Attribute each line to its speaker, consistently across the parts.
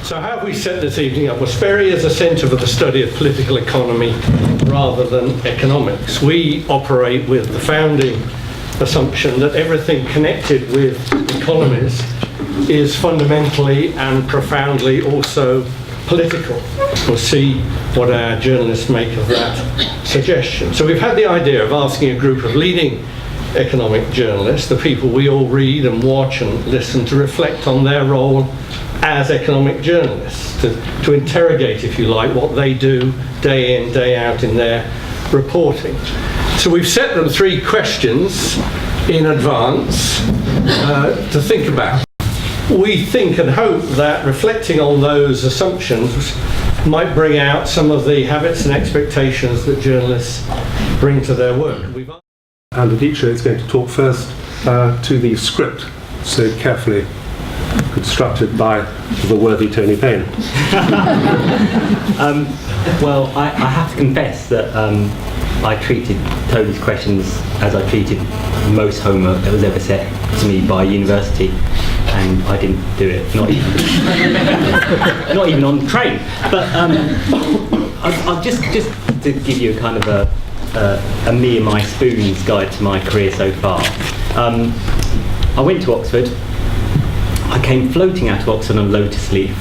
Speaker 1: So how have we set this evening up? Well, Sperry is a centre for the study of political economy rather than economics. We operate with the founding assumption that everything connected with economies is fundamentally and profoundly also political. We'll see what our journalists make of that suggestion. So we've had the idea of asking a group of leading economic journalists, the people we all read and watch and listen, to reflect on their role as economic journalists, to interrogate, if you like, what they do day in, day out in their reporting. So we've set them 3 questions in advance to think about. We think and hope that reflecting on those assumptions might bring out some of the habits and expectations that journalists bring to their work.
Speaker 2: And Aditya is going to talk first to the script, so carefully constructed by the worthy Tony Payne.
Speaker 3: Well, I have to confess that I treated Tony's questions as I treated most homework that was ever set to me by university, and I didn't do it, not even on the train. But I'll just to give you a kind of a me and my spoons guide to my career so far. I went to Oxford. I came floating out of Oxford on a lotus leaf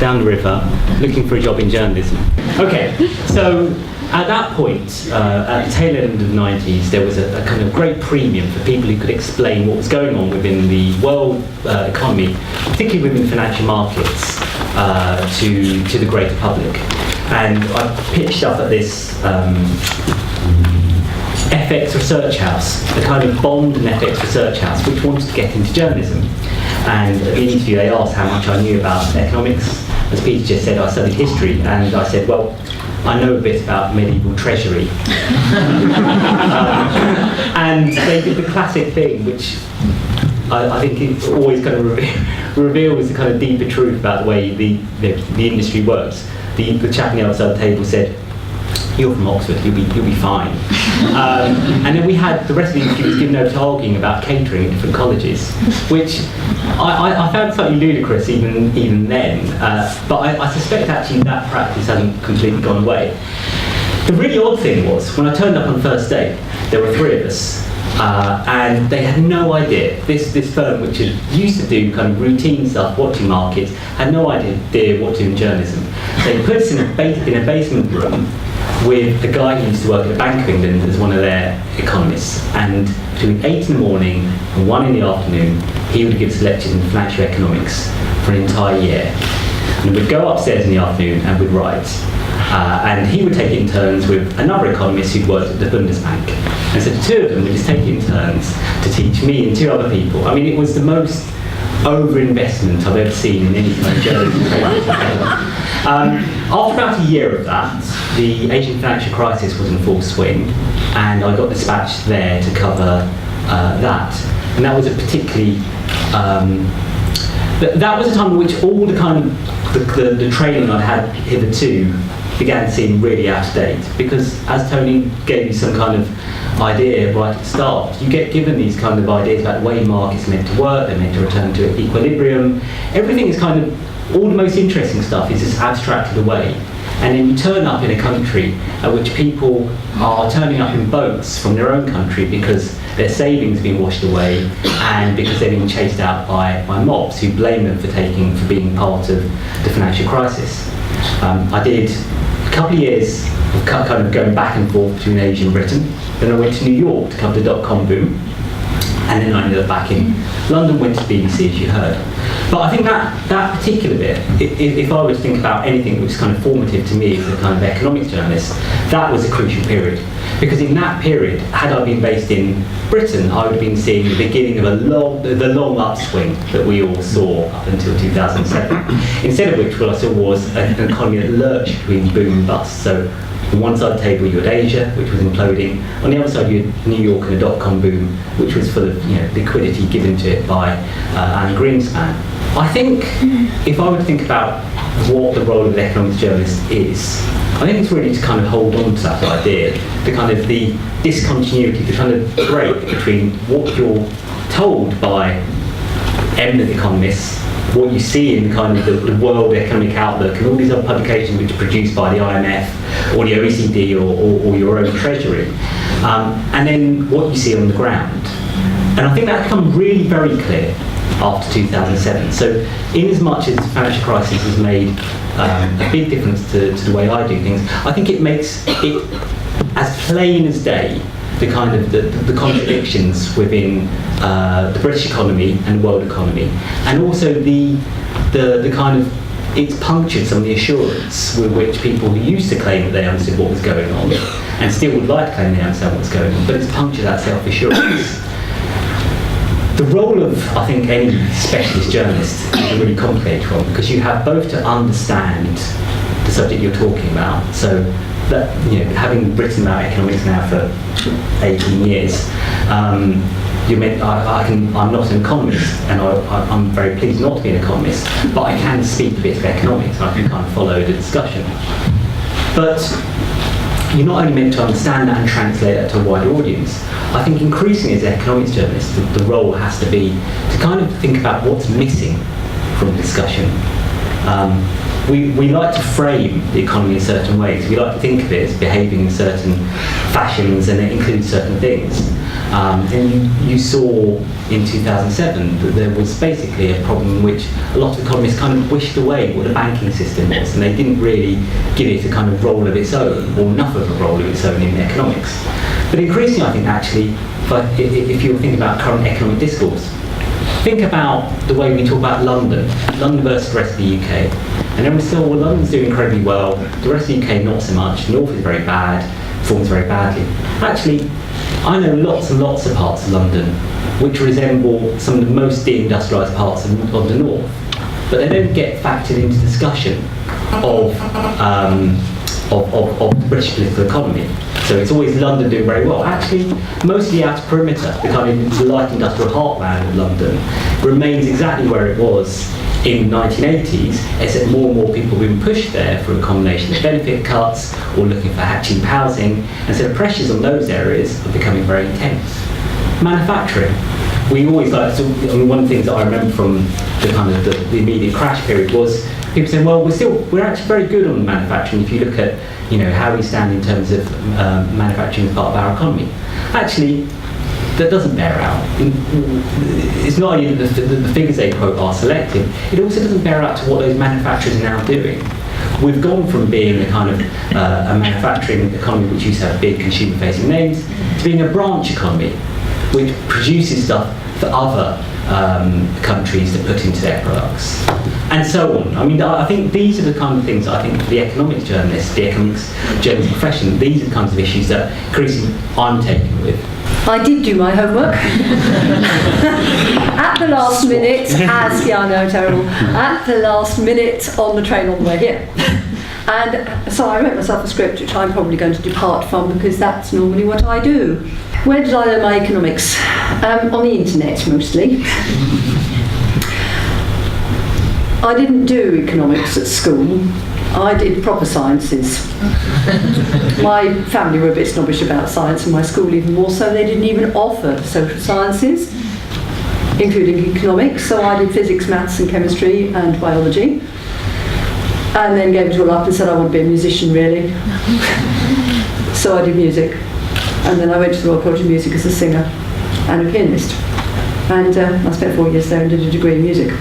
Speaker 3: down the river looking for a job in journalism. Okay, so at that point, at the tail end of the 90s, there was a kind of great premium for people who could explain what was going on within the world economy, particularly within financial markets, to the greater public. And I pitched up at this FX research house, a kind of Bond and FX research house, which wanted to get into journalism. And in the interview they asked how much I knew about economics. As Peter just said, I studied history, and I said, well, I know a bit about medieval treasury. And they did the classic thing, which I think it always kind of reveals the kind of deeper truth about the way the industry works. The chap on the other side of the table said, "You're from Oxford, you'll be fine." And then we had the rest of the interview was given over to arguing about catering at different colleges, which I found slightly ludicrous even then. But I suspect actually that practice hasn't completely gone away. The really odd thing was, when I turned up on the first day, there were 3 of us. And they had no idea. This firm, which had used to do kind of routine stuff, watching markets, had no idea what to do in journalism. They put us in a basement room with a guy who used to work at the Bank of England as one of their economists. And between 8 in the morning and 1 in the afternoon, he would give us lectures in financial economics for an entire year. And we'd go upstairs in the afternoon and we'd write. And he would take it in turns with another economist who'd worked at the Bundesbank. And so the 2 of them would just take it in turns to teach me and 2 other people. I mean, it was the most over-investment I've ever seen in any kind of journalism. After about a year of that, the Asian financial crisis was in full swing, and I got dispatched there to cover that. And that was a particularly that was a time in which all the kind of the training I'd had hitherto began to seem really out of date, because as Tony gave you some kind of idea right at the start, you get given these kind of ideas about the way markets are meant to work, they're meant to return to equilibrium. Everything is kind of, all the most interesting stuff is just abstracted away. And then you turn up in a country at which people are turning up in boats from their own country because their savings are being washed away and because they're being chased out by mobs who blame them for being part of the financial crisis. I did a couple of years of kind of going back and forth between Asia and Britain. Then I went to New York to cover the dot-com boom. And then I ended up back in London, went to BBC, as you heard. But I think that particular bit, if I was to think about anything that was kind of formative to me as a kind of economics journalist, that was a crucial period. Because in that period, had I been based in Britain, I would have been seeing the beginning of the long upswing that we all saw up until 2007. Instead of which, what I saw was an economy that lurched between boom and bust. So on one side of the table you had Asia, which was imploding. On the other side you had New York and a dot-com boom, which was full of liquidity given to it by Alan Greenspan. I think if I were to think about what the role of an economics journalist is, I think it's really to kind of hold on to that idea, the discontinuity, the kind of break between what you're told by eminent economists what you see in kind of the World Economic Outlook and all these other publications which are produced by the IMF or the OECD or your own Treasury, and then what you see on the ground. And I think that become really very clear after 2007. So in as much as the financial crisis has made a big difference to the way I do things, I think it makes it as plain as day the kind of the contradictions within the British economy and the world economy, and also the kind of, it's punctured some of the assurance with which people who used to claim that they understood what was going on and still would like to claim they understand what's going on, but it's punctured that self-assurance. The role of, I think, any specialist journalist is a really complicated one, because you have both to understand the subject you're talking about. So that, you know, having written about economics now for 18 years, I'm not an economist, and I'm very pleased not to be an economist, but I can speak a bit of economics, and I can kind of follow the discussion. But you're not only meant to understand that and translate that to a wider audience. I think increasingly as economics journalists, the role has to be to kind of think about what's missing from the discussion. We like to frame the economy in certain ways. We like to think of it as behaving in certain fashions, and it includes certain things. And you saw in 2007 that there was basically a problem in which a lot of economists kind of wished away what the banking system was, and they didn't really give it a kind of role of its own, or enough of a role of its own in economics. But increasingly, I think actually, if you're thinking about current economic discourse, think about the way we talk about London versus the rest of the UK. And then we're still, well, London's doing incredibly well, the rest of the UK not so much, North is very bad, performs very badly. Actually, I know lots and lots of parts of London which resemble some of the most deindustrialised parts of the North, but they don't get factored into discussion of the British political economy. So it's always London doing very well. Actually, most of the outer perimeter, the kind of light industrial heartland of London, remains exactly where it was in the 1980s, except more and more people have been pushed there for a combination of benefit cuts or looking for cheap housing, and so the pressures on those areas are becoming very intense. Manufacturing. We always like to, one of the things that I remember from the kind of the immediate crash period was people saying, well, we're actually very good on manufacturing if you look at, you know, how we stand in terms of manufacturing as part of our economy. Actually, that doesn't bear out. It's not only that the figures they quote are selective, it also doesn't bear out to what those manufacturers are now doing. We've gone from being a kind of a manufacturing economy which used to have big consumer-facing names to being a branch economy which produces stuff for other countries to put into their products, and so on. I mean, I think these are the kind of things I think the economics journalist, the economics journalism profession, these are the kinds of issues that increasingly I'm taking with.
Speaker 4: I did do my homework at the last minute, terrible, at the last minute on the train on the way here. And so I wrote myself a script which I'm probably going to depart from, because that's normally what I do. Where did I learn my economics? On the internet, mostly. I didn't do economics at school. I did proper sciences. My family were a bit snobbish about science, and my school even more so. They didn't even offer social sciences, including economics. So I did physics, maths and chemistry and biology. And then gave it all up and said I want to be a musician, really. So I did music. And then I went to the Royal College of Music as a singer and a pianist. And I spent 4 years there and did a degree in music.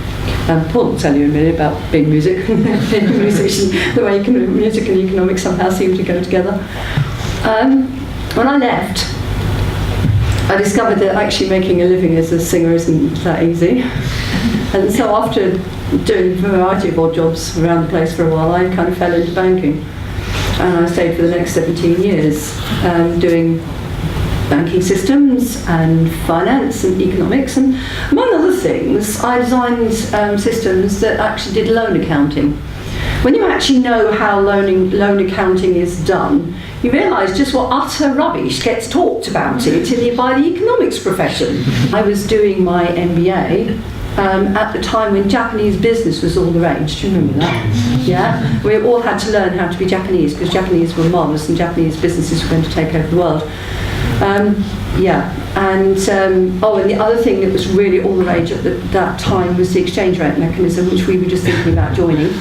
Speaker 4: Paul will tell you in a minute about being being a musician, the way music and economics somehow seem to go together. When I left, I discovered that actually making a living as a singer isn't that easy. And so after doing a variety of odd jobs around the place for a while, I kind of fell into banking. And I stayed for the next 17 years doing banking systems and finance and economics, and among other things I designed systems that actually did loan accounting. When you actually know how loan accounting is done, you realise just what utter rubbish gets talked about it by the economics profession. I was doing my MBA at the time when Japanese business was all the rage. Do you remember that? Yeah? We all had to learn how to be Japanese, because Japanese were marvellous and Japanese businesses were going to take over the world. Yeah, and and the other thing that was really all the rage at that time was the exchange rate mechanism, which we were just thinking about joining.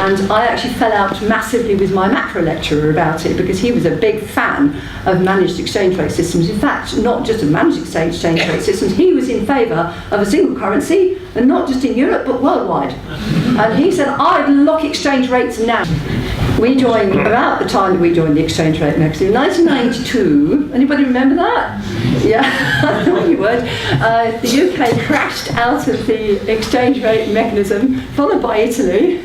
Speaker 4: And I actually fell out massively with my macro lecturer about it, because he was a big fan of managed exchange rate systems. In fact, not just of managed exchange rate systems, he was in favour of a single currency, and not just in Europe, but worldwide. And he said, I'd lock exchange rates now. We joined, about the time that we joined the exchange rate mechanism, in 1992. Anybody remember that? Yeah, I thought you would. The UK crashed out of the exchange rate mechanism, followed by Italy.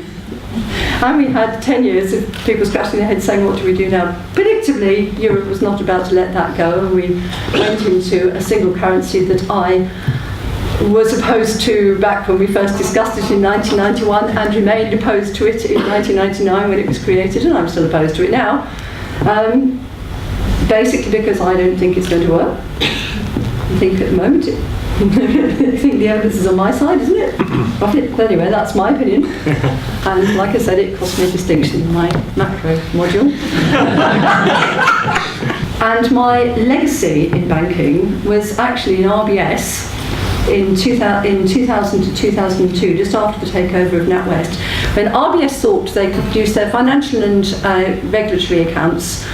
Speaker 4: And we had 10 years of people scratching their heads saying, what do we do now? Predictably, Europe was not about to let that go, and we went into a single currency that I was opposed to back when we first discussed it in 1991, and remained opposed to it in 1999 when it was created, and I'm still opposed to it now. Basically because I don't think it's going to work. I think at the moment, I think the evidence is on my side, isn't it? But anyway, that's my opinion. And like I said, it cost me a distinction in my macro module. And my legacy in banking was actually in RBS. In 2000 to 2002, just after the takeover of NatWest, when RBS thought they could produce their financial and regulatory accounts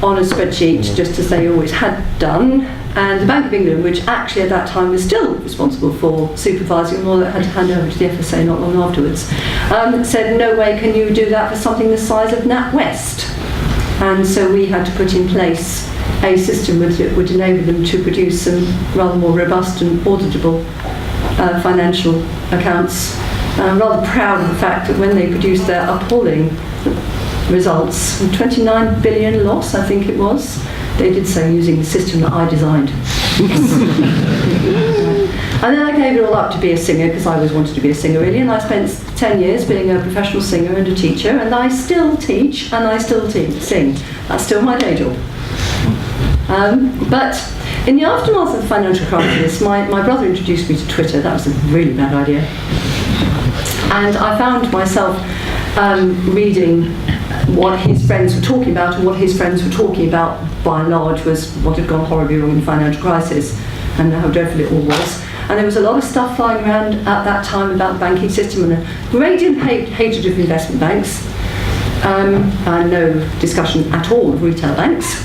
Speaker 4: on a spreadsheet, just as they always had done, and the Bank of England, which actually at that time was still responsible for supervising them, although it had to hand over to the FSA not long afterwards, said, no way can you do that for something the size of NatWest. And so we had to put in place a system that would enable them to produce some rather more robust and auditable financial accounts. I'm rather proud of the fact that when they produced their appalling results, 29 billion loss, I think it was, they did so using the system that I designed. And then I gave it all up to be a singer, because I always wanted to be a singer really, and I spent 10 years being a professional singer and a teacher, and I still teach and I still sing. That's still my day job. But in the aftermath of the financial crisis, my brother introduced me to Twitter. That was a really bad idea. And I found myself reading what his friends were talking about, and what his friends were talking about, by and large, was what had gone horribly wrong in the financial crisis and how dreadful it all was. And there was a lot of stuff flying around at that time about the banking system, and a great deal of hatred of investment banks, and no discussion at all of retail banks.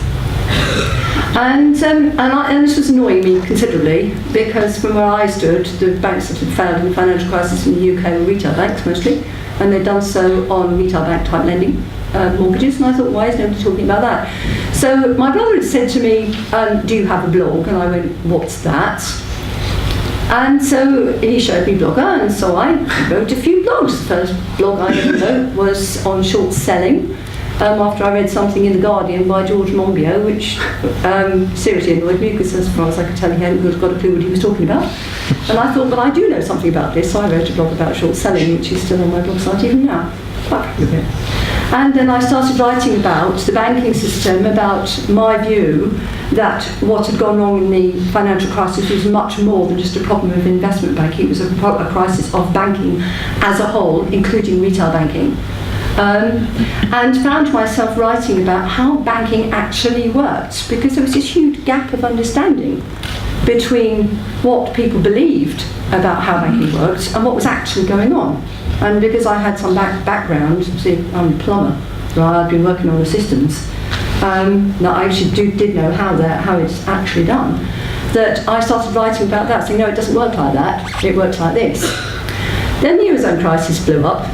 Speaker 4: And this was annoying me considerably, because from where I stood, the banks that had failed in the financial crisis in the UK were retail banks mostly, and they'd done so on retail bank type lending mortgages, and I thought, why is nobody talking about that? So my brother had said to me, do you have a blog? And I went, what's that? And so he showed me Blogger, and so I wrote a few blogs. The first blog I ever wrote was on short selling, after I read something in The Guardian by George Monbiot, which seriously annoyed me, because as far as I could tell, he hadn't got a clue what he was talking about. And I thought, but I do know something about this, so I wrote a blog about short selling, which is still on my blog site even now. Quite proud of it. And then I started writing about the banking system, about my view that what had gone wrong in the financial crisis was much more than just a problem of investment banking. It was a crisis of banking as a whole, including retail banking. And found myself writing about how banking actually worked, because there was this huge gap of understanding between what people believed about how banking worked and what was actually going on. And because I had some background, see, I'm a plumber, so I'd been working on the systems, that I actually did know how it's actually done, that I started writing about that, saying, no, it doesn't work like that, it works like this. Then the Eurozone crisis blew up,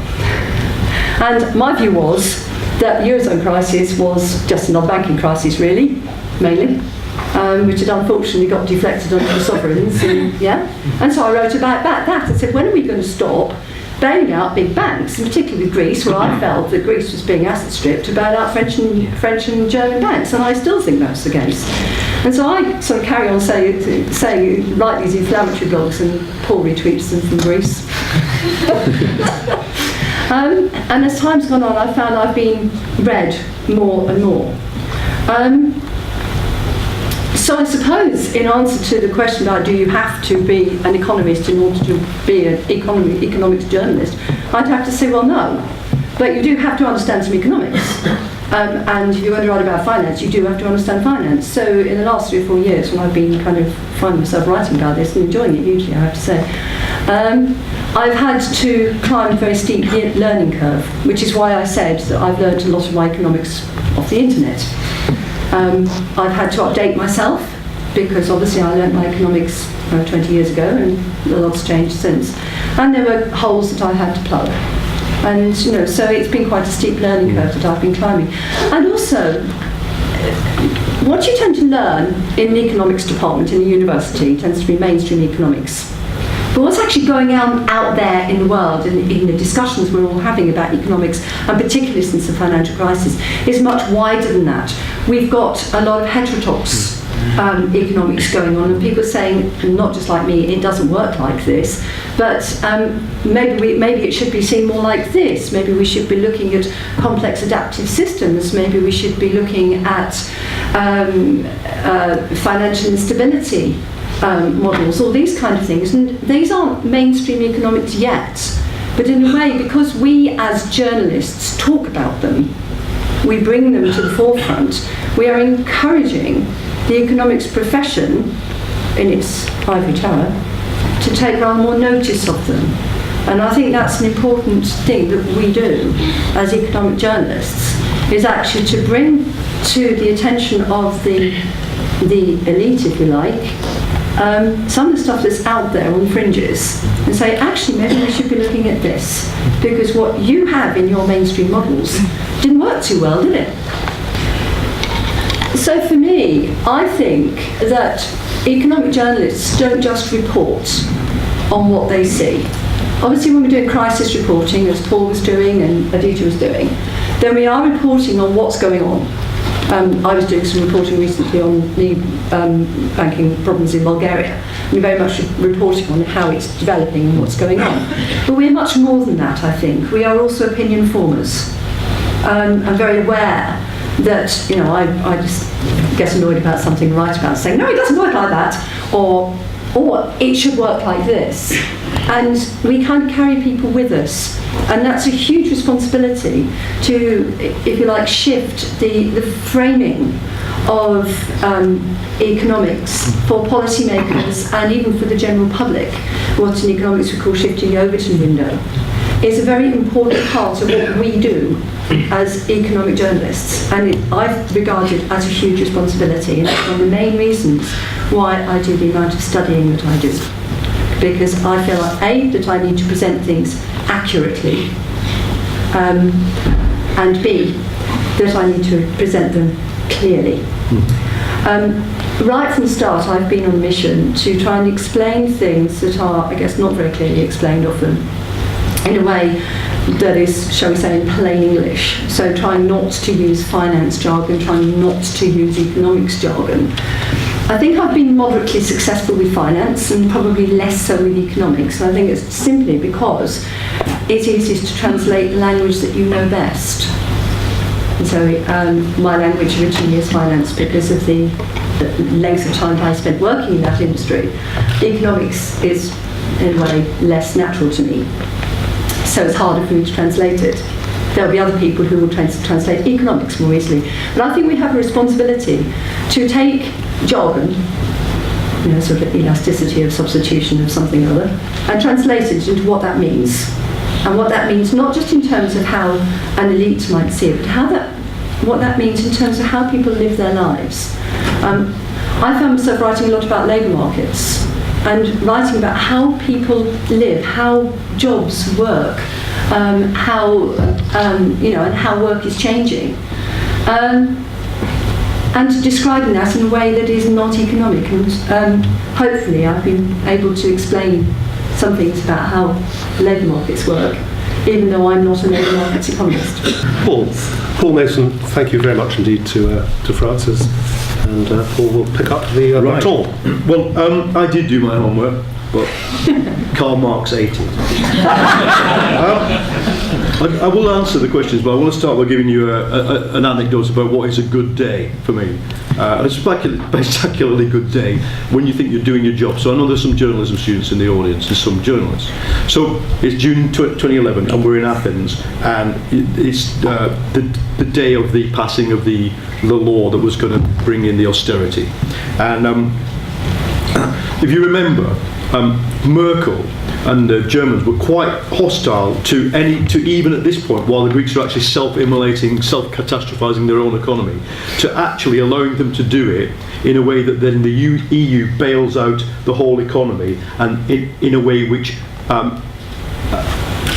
Speaker 4: and my view was that the Eurozone crisis was just another banking crisis, really, mainly, which had unfortunately got deflected onto the sovereigns, and so I wrote about that. I said, when are we going to stop bailing out big banks, and particularly with Greece, where I felt that Greece was being asset stripped, to bail out French and German banks, and I still think that's the case. And so I sort of carry on saying write these inflammatory blogs, and Paul retweets them from Greece. And as time's gone on, I've found I've been read more and more. So I suppose, in answer to the question about do you have to be an economist in order to be an economics journalist, I'd have to say, well, no. But you do have to understand some economics. And if you're going to write about finance, you do have to understand finance. So in the last 3 or 4 years, when I've been kind of finding myself writing about this and enjoying it hugely, I have to say, I've had to climb a very steep learning curve, which is why I said that I've learned a lot of my economics off the internet. I've had to update myself, because obviously I learnt my economics 20 years ago, and a lot's changed since. And there were holes that I had to plug. And, so it's been quite a steep learning curve that I've been climbing. And also, what you tend to learn in the economics department in the university tends to be mainstream economics. But what's actually going on out there in the world, in the discussions we're all having about economics, and particularly since the financial crisis, is much wider than that. We've got a lot of heterodox economics going on, and people saying, not just like me, it doesn't work like this, but maybe it should be seen more like this. Maybe we should be looking at complex adaptive systems. Maybe we should be looking at financial instability models, all these kind of things. And these aren't mainstream economics yet, but in a way, because we as journalists talk about them, we bring them to the forefront, we are encouraging the economics profession in its ivory tower to take rather more notice of them. And I think that's an important thing that we do as economic journalists, is actually to bring to the attention of the elite, if you like, some of the stuff that's out there on the fringes, and say, actually, maybe we should be looking at this, because what you have in your mainstream models didn't work too well, did it? So for me, I think that economic journalists don't just report on what they see. Obviously, when we're doing crisis reporting, as Paul was doing and Aditya was doing, then we are reporting on what's going on. I was doing some reporting recently on the banking problems in Bulgaria, and very much reporting on how it's developing and what's going on. But we're much more than that, I think. We are also opinion formers. I'm very aware that, I just get annoyed about something, write about it, saying, no, it doesn't work like that, or it should work like this. And we kind of carry people with us. And that's a huge responsibility to, if you like, shift the framing of economics for policymakers and even for the general public. What in economics we call shifting the Overton window is a very important part of what we do as economic journalists, and I've regarded as a huge responsibility, and it's one of the main reasons why I do the amount of studying that I do, because I feel like A, that I need to present things accurately, and B, that I need to present them clearly. Right from the start, I've been on a mission to try and explain things that are, I guess, not very clearly explained often, in a way that is, shall we say, in plain English. So trying not to use finance jargon, trying not to use economics jargon. I think I've been moderately successful with finance and probably less so with economics. And I think it's simply because it's easiest to translate the language that you know best. And so my language originally is finance because of the length of time I spent working in that industry. Economics is, in a way, less natural to me. So it's harder for me to translate it. There'll be other people who will translate economics more easily. But I think we have a responsibility to take jargon, sort of elasticity of substitution of something or other, and translate it into what that means. And what that means not just in terms of how an elite might see it, but what that means in terms of how people live their lives. I found myself writing a lot about labour markets, and writing about how people live, how jobs work, and how work is changing, and describing that in a way that is not economic. And hopefully, I've been able to explain some things about how labour markets work, even though I'm not a labour markets economist.
Speaker 2: Paul Mason, thank you very much indeed to Francis. And Paul will pick up the baton.
Speaker 5: Well, I did do my homework, but Karl Marx ate it. I will answer the questions, but I want to start by giving you an anecdote about what is a good day for me. It's a spectacularly good day when you think you're doing your job. So I know there's some journalism students in the audience, there's some journalists. So it's June 2011 and we're in Athens, and it's the day of the passing of the law that was going to bring in the austerity. And if you remember, Merkel and the Germans were quite hostile to even at this point, while the Greeks are actually self-immolating, self-catastrophizing their own economy, to actually allowing them to do it in a way that then the EU bails out the whole economy, and in a way which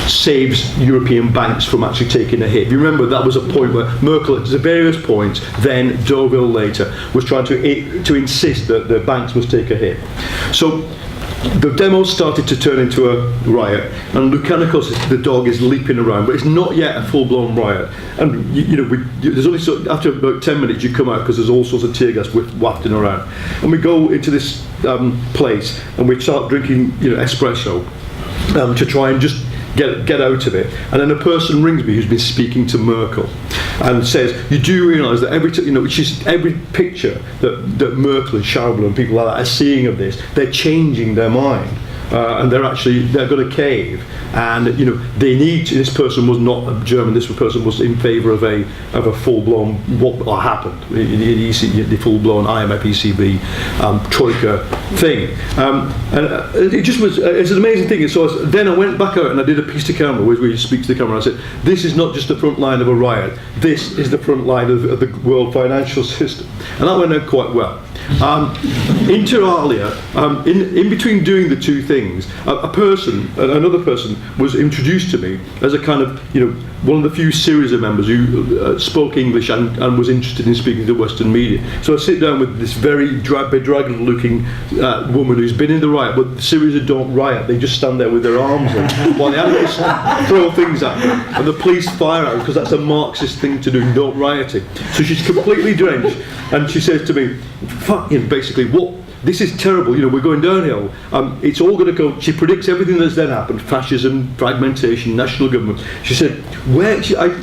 Speaker 5: saves European banks from actually taking a hit. You remember that was a point where Merkel, at various points, then Deauville later, was trying to insist that the banks must take a hit. So the demos started to turn into a riot, and Lukanikos, the dog, is leaping around, but it's not yet a full-blown riot. And there's only after about 10 minutes you come out, because there's all sorts of tear gas wafting around, and we go into this place and we start drinking espresso to try and just get out of it. And then a person rings me who's been speaking to Merkel and says, you do realise that every picture that Merkel and Schäuble and people like that are seeing of this, they're changing their mind. And they're going to cave, and they need to, this person was not a German, this person was in favour of a full-blown what happened, the full-blown IMF ECB Troika thing, and it just was it's an amazing thing. So then I went back out and I did a piece to camera where you speak to the camera. I said, this is not just the front line of a riot, this is the front line of the world financial system, and that went out quite well. Inter alia, in between doing the two things, another person was introduced to me as a kind of, one of the few Syriza members who spoke English and was interested in speaking to Western media. So I sit down with this very bedraggled looking woman who's been in the riot, but the Syriza don't riot, they just stand there with their arms up while the animals throw things at them, and the police fire at them, because that's a Marxist thing to do, don't rioting. So she's completely drenched, and she says to me, basically, this is terrible, we're going downhill, it's all going to go, she predicts everything that's then happened, fascism, fragmentation, national government. She said,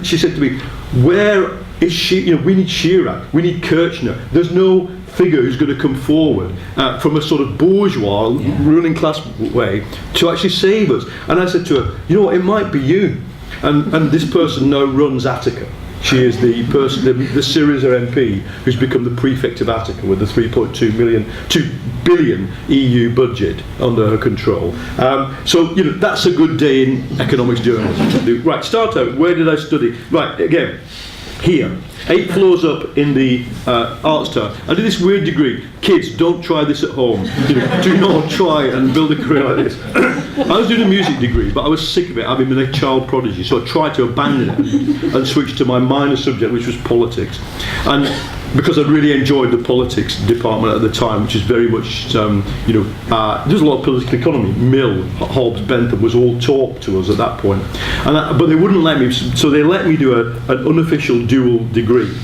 Speaker 5: she said to me, where is she, we need Chirac, we need Kirchner, there's no figure who's going to come forward from a sort of bourgeois, ruling class way to actually save us. And I said to her, it might be you. And this person now runs Attica. She is the person, the Syriza MP, who's become the prefect of Attica with the 2 billion EU budget under her control. So that's a good day in economics journalism. Right, start out. Where did I study? Right, again, here, 8 floors up in the Arts Tower. I did this weird degree. Kids, don't try this at home. Do not try and build a career like this. I was doing a music degree, but I was sick of it, having been a child prodigy, so I tried to abandon it and switch to my minor subject, which was politics. And because I really enjoyed the politics department at the time, which is very much, there's a lot of political economy. Mill, Hobbes, Bentham was all taught to us at that point. But they wouldn't let me, so they let me do an unofficial dual degree.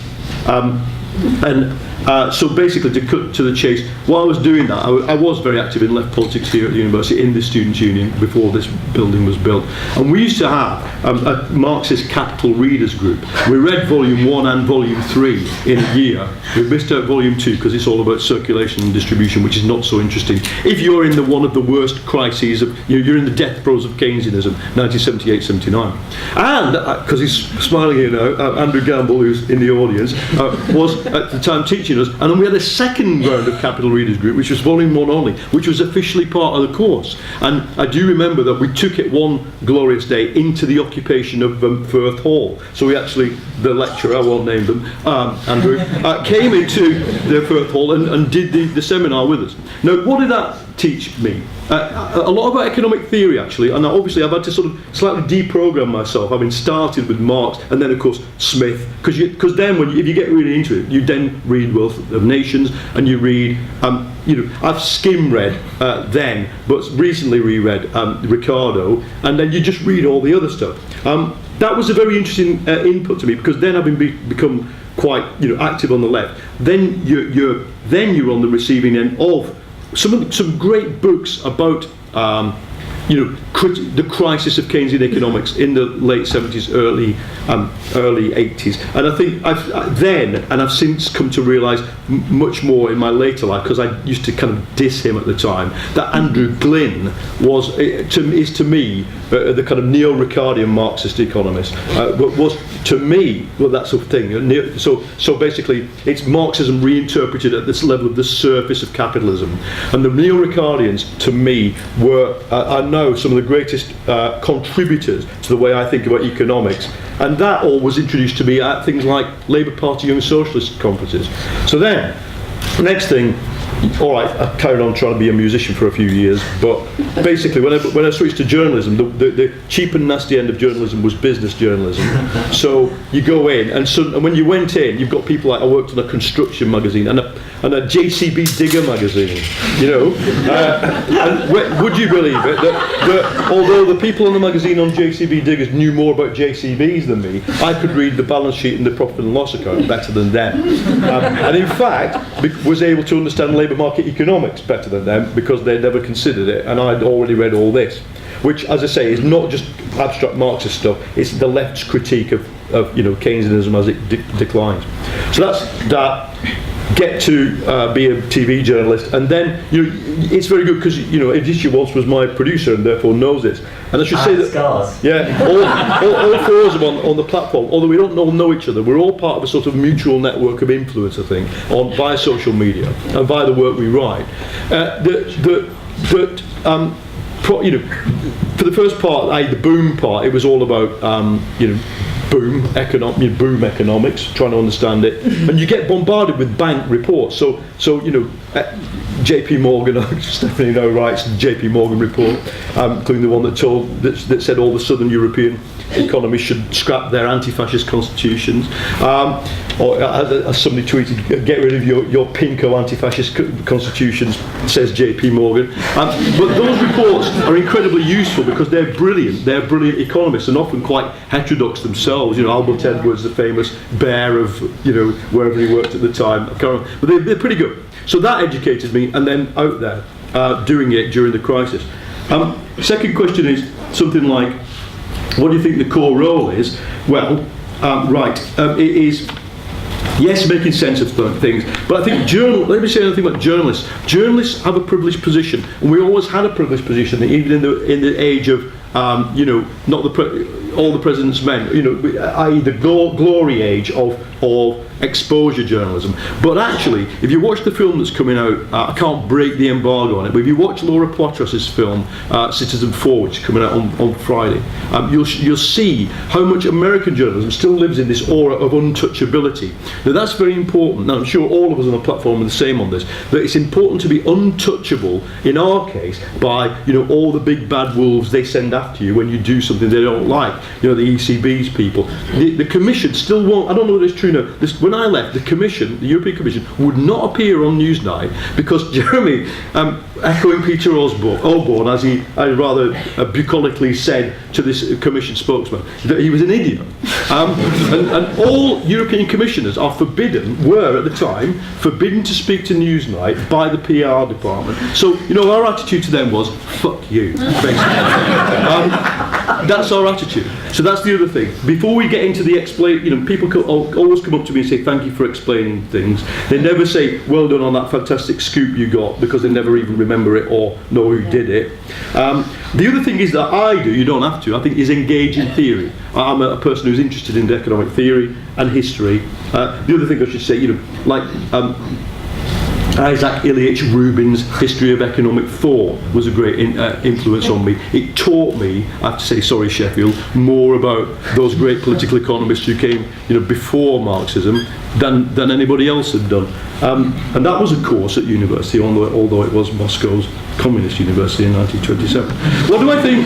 Speaker 5: So basically, to cut to the chase, while I was doing that, I was very active in left politics here at the university, in the Students' Union, before this building was built. And we used to have a Marxist Capital Readers Group. We read Volume 1 and Volume 3 in a year. We missed out Volume 2 because it's all about circulation and distribution, which is not so interesting. If you're in one of the worst crises, you're in the death throes of Keynesianism, 1978-79. And, because he's smiling here now, Andrew Gamble, who's in the audience, was at the time teaching us, and then we had a second round of Capital Readers Group, which was Volume 1 only, which was officially part of the course. And I do remember that we took it one glorious day into the occupation of Firth Hall. So we actually, the lecturer, I won't name them, Andrew, came into the Firth Hall and did the seminar with us. Now, what did that teach me? A lot about economic theory, actually, and obviously I've had to sort of slightly deprogram myself, having started with Marx and then of course Smith, because then if you get really into it, you then read Wealth of Nations, and you read I've skim read then, but recently reread Ricardo, and then you just read all the other stuff. That was a very interesting input to me, because then I've become quite active on the left. Then you're on the receiving end of some great books about the crisis of Keynesian economics in the late 70s, early 80s. And I think I've since come to realise much more in my later life, because I used to kind of diss him at the time, that Andrew Glynn is to me the kind of neo-Ricardian Marxist economist. Was to me, well, that sort of thing. So basically, it's Marxism reinterpreted at this level of the surface of capitalism. And the neo-Ricardians, to me, are now some of the greatest contributors to the way I think about economics. And that all was introduced to me at things like Labour Party Young Socialist conferences. So then, next thing, all right, I carried on trying to be a musician for a few years, but basically when I switched to journalism, the cheap and nasty end of journalism was business journalism. So you go in, and when you went in, you've got people like, I worked on a construction magazine and a JCB Digger magazine, and would you believe it, that although the people on the magazine on JCB Diggers knew more about JCBs than me, I could read the balance sheet and the profit and loss account better than them. And in fact, was able to understand labour market economics better than them, because they'd never considered it, and I'd already read all this, which, as I say, is not just abstract Marxist stuff, it's the left's critique of Keynesianism as it declines. So that's that. Get to be a TV journalist, and then it's very good because Adityas once was my producer and therefore knows this. And I should say that
Speaker 3: scars.
Speaker 5: Yeah, all four of them on the platform, although we don't all know each other, we're all part of a sort of mutual network of influence, I think, via social media and via the work we write. For the first part, the boom part, it was all about boom economics, trying to understand it, and you get bombarded with bank reports. So JP Morgan, Stephanie now writes the JP Morgan report, including the one that said all the southern European economies should scrap their anti-fascist constitutions, or as somebody tweeted, get rid of your pinko anti-fascist constitutions, says JP Morgan. But those reports are incredibly useful because they're brilliant economists, and often quite heterodox themselves. Albert Edwards, the famous bear of wherever he worked at the time, I can't remember. But they're pretty good. So that educated me, and then out there doing it during the crisis. Second question is something like, what do you think the core role is? Well, it is, yes, making sense of things, but I think let me say anything about journalists. Journalists have a privileged position, and we always had a privileged position, even in the age of not all the president's men, i.e. the glory age of exposure journalism. But actually, if you watch the film that's coming out, I can't break the embargo on it, but if you watch Laura Poitras's film, Citizen 4, which is coming out on Friday, you'll see how much American journalism still lives in this aura of untouchability. Now that's very important. Now I'm sure all of us on the platform are the same on this, that it's important to be untouchable, in our case, by all the big bad wolves they send after you when you do something they don't like. The ECB's people. The Commission still won't, I don't know whether it's true now, when I left, the European Commission would not appear on Newsnight because Jeremy, echoing Peter Osborne, as he rather bucolically said to this Commission spokesman, that he was an idiot. And all European Commissioners were at the time, forbidden to speak to Newsnight by the PR department. So, our attitude to them was, fuck you, basically. That's our attitude. So that's the other thing. Before we get into the explain, people always come up to me and say thank you for explaining things. They never say well done on that fantastic scoop you got, because they never even remember it or know who did it. The other thing is that I do, you don't have to, I think, is engage in theory. I'm a person who's interested in economic theory and history. The other thing I should say, Isaac Ilyich Rubin's History of Economic Thought was a great influence on me. It taught me, I have to say, sorry Sheffield, more about those great political economists who came before Marxism than anybody else had done. And that was a course at university, although it was Moscow's Communist University in 1927. What do I think?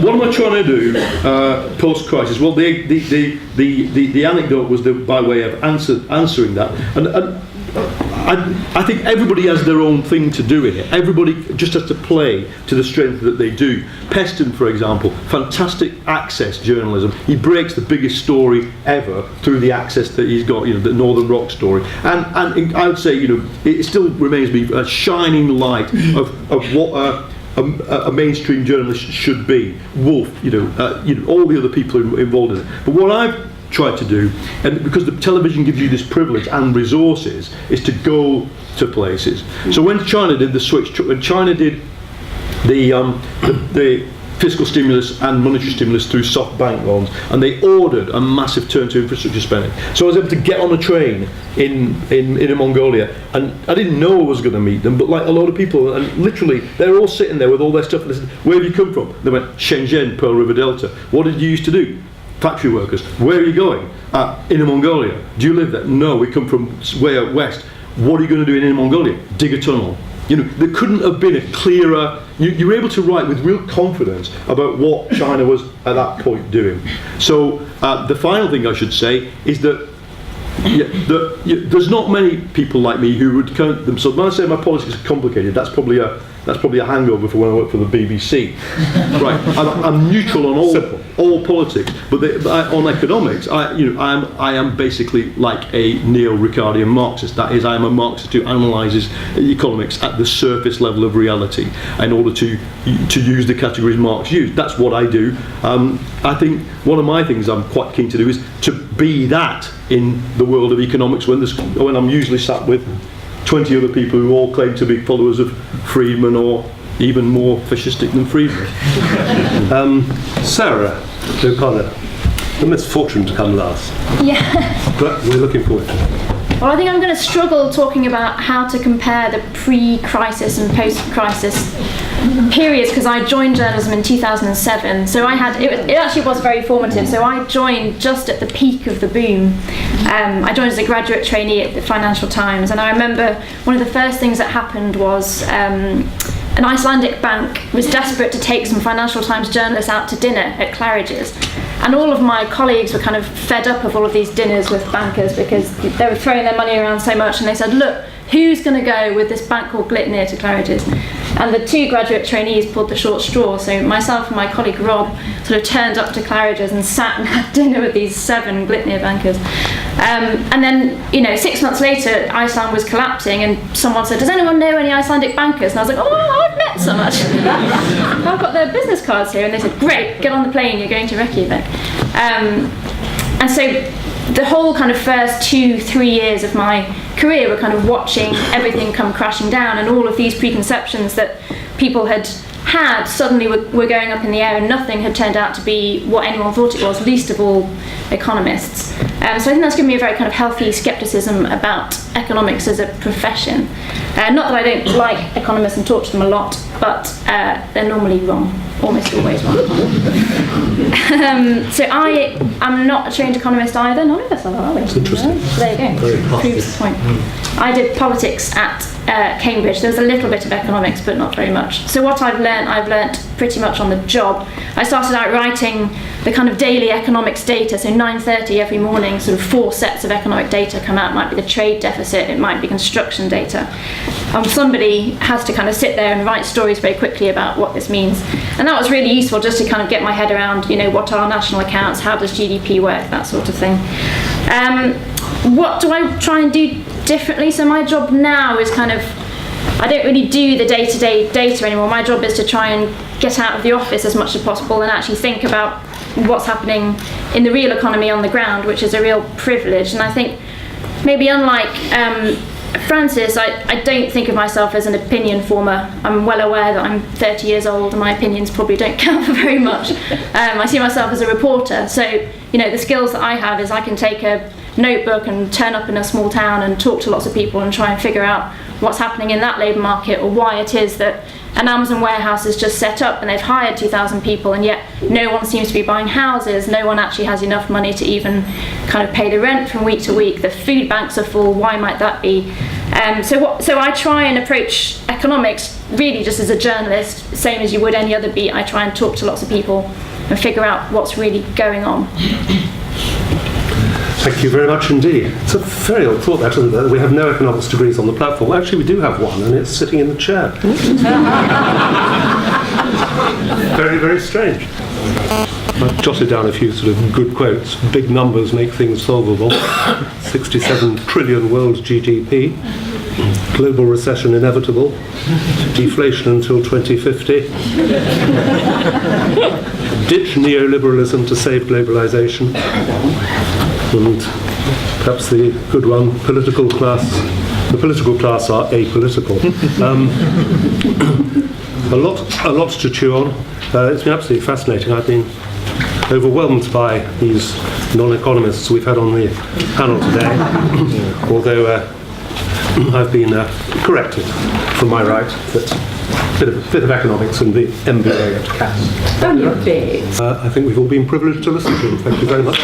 Speaker 5: What am I trying to do post-crisis? Well, the anecdote was by way of answering that, and I think everybody has their own thing to do in it. Everybody just has to play to the strength that they do. Peston, for example, fantastic access journalism. He breaks the biggest story ever through the access that he's got, the Northern Rock story. And I would say, it still remains me a shining light of what a mainstream journalist should be. Wolf, all the other people involved in it. But what I've tried to do, and because the television gives you this privilege and resources, is to go to places. So when China did the switch, when China did the fiscal stimulus and monetary stimulus through soft bank loans, and they ordered a massive turn to infrastructure spending. So I was able to get on a train in Mongolia, and I didn't know I was going to meet them, but like a lot of people, and literally they're all sitting there with all their stuff, and they said, "Where have you come from?" They went, "Shenzhen, Pearl River Delta." "What did you used to do?" "Factory workers." "Where are you going?" "Inner Mongolia." "Do you live there?" "No, we come from way out west." "What are you going to do in Inner Mongolia?" "Dig a tunnel." There couldn't have been a clearer. You were able to write with real confidence about what China was at that point doing. So the final thing I should say is that there's not many people like me who would count themselves. When I say my politics are complicated, that's probably a hangover for when I work for the BBC. Right, I'm neutral on all politics, but on economics, I am basically like a neo-Ricardian Marxist. That is, I am a Marxist who analyses economics at the surface level of reality in order to use the categories Marx used. That's what I do. I think one of my things I'm quite keen to do is to be that in the world of economics when I'm usually sat with 20 other people who all claim to be followers of Friedman or even more fascistic than Friedman.
Speaker 2: Sarah O'Connor, the misfortune to come last.
Speaker 6: Yeah.
Speaker 2: But we're looking forward to it.
Speaker 6: Well, I think I'm going to struggle talking about how to compare the pre-crisis and post-crisis periods, because I joined journalism in 2007. So it actually was very formative. So I joined just at the peak of the boom. I joined as a graduate trainee at the Financial Times, and I remember one of the first things that happened was an Icelandic bank was desperate to take some Financial Times journalists out to dinner at Claridge's. And all of my colleagues were kind of fed up of all of these dinners with bankers because they were throwing their money around so much, and they said, "Look, who's going to go with this bank called Glitnir to Claridge's?" And the two graduate trainees pulled the short straw. So myself and my colleague Rob sort of turned up to Claridge's and sat and had dinner with these 7 Glitnir bankers. And then, 6 months later, Iceland was collapsing, and someone said, "Does anyone know any Icelandic bankers?" And I was like, "Oh, I've met some actually. I've got their business cards here." And they said, "Great, get on the plane, you're going to Reykjavik." And so the whole kind of first 2-3 years of my career were kind of watching everything come crashing down, and all of these preconceptions that people had suddenly were going up in the air, and nothing had turned out to be what anyone thought it was, least of all economists. So I think that's given me a very kind of healthy skepticism about economics as a profession. Not that I don't like economists and talk to them a lot, but they're normally wrong, almost always wrong. So I'm not a trained economist either. None of us are we?
Speaker 2: That's interesting.
Speaker 6: So there you go. Proves the point. I did politics at Cambridge. There was a little bit of economics, but not very much. So what I've learnt pretty much on the job. I started out writing the kind of daily economics data, so 9:30 every morning, sort of 4 sets of economic data come out. It might be the trade deficit, it might be construction data. Somebody has to kind of sit there and write stories very quickly about what this means. And that was really useful just to kind of get my head around, what are national accounts, how does GDP work, that sort of thing. What do I try and do differently? So my job now is kind of, I don't really do the day-to-day data anymore. My job is to try and get out of the office as much as possible and actually think about what's happening in the real economy on the ground, which is a real privilege. And I think maybe unlike Francis, I don't think of myself as an opinion former. I'm well aware that I'm 30 years old and my opinions probably don't count for very much. I see myself as a reporter. So, the skills that I have is I can take a notebook and turn up in a small town and talk to lots of people and try and figure out what's happening in that labour market, or why it is that an Amazon warehouse is just set up and they've hired 2,000 people and yet no one seems to be buying houses. No one actually has enough money to even kind of pay the rent from week to week. The food banks are full. Why might that be? So I try and approach economics really just as a journalist, same as you would any other beat. I try and talk to lots of people and figure out what's really going on.
Speaker 2: Thank you very much indeed. It's a very odd thought, that, isn't it? We have no economics degrees on the platform. Actually, we do have one, and it's sitting in the chair. Very, very strange. I've jotted down a few sort of good quotes. Big numbers make things solvable. 67 trillion world GDP. global recession inevitable, deflation until 2050, ditch neoliberalism to save globalization, and perhaps the good one, political class. The political class are apolitical. A lot to chew on. It's been absolutely fascinating. I've been overwhelmed by these non-economists we've had on the panel today, although I've been corrected from my right that a bit of economics and the MBA at CAS.
Speaker 4: Only a bit.
Speaker 2: I think we've all been privileged to listen to them. Thank you very much.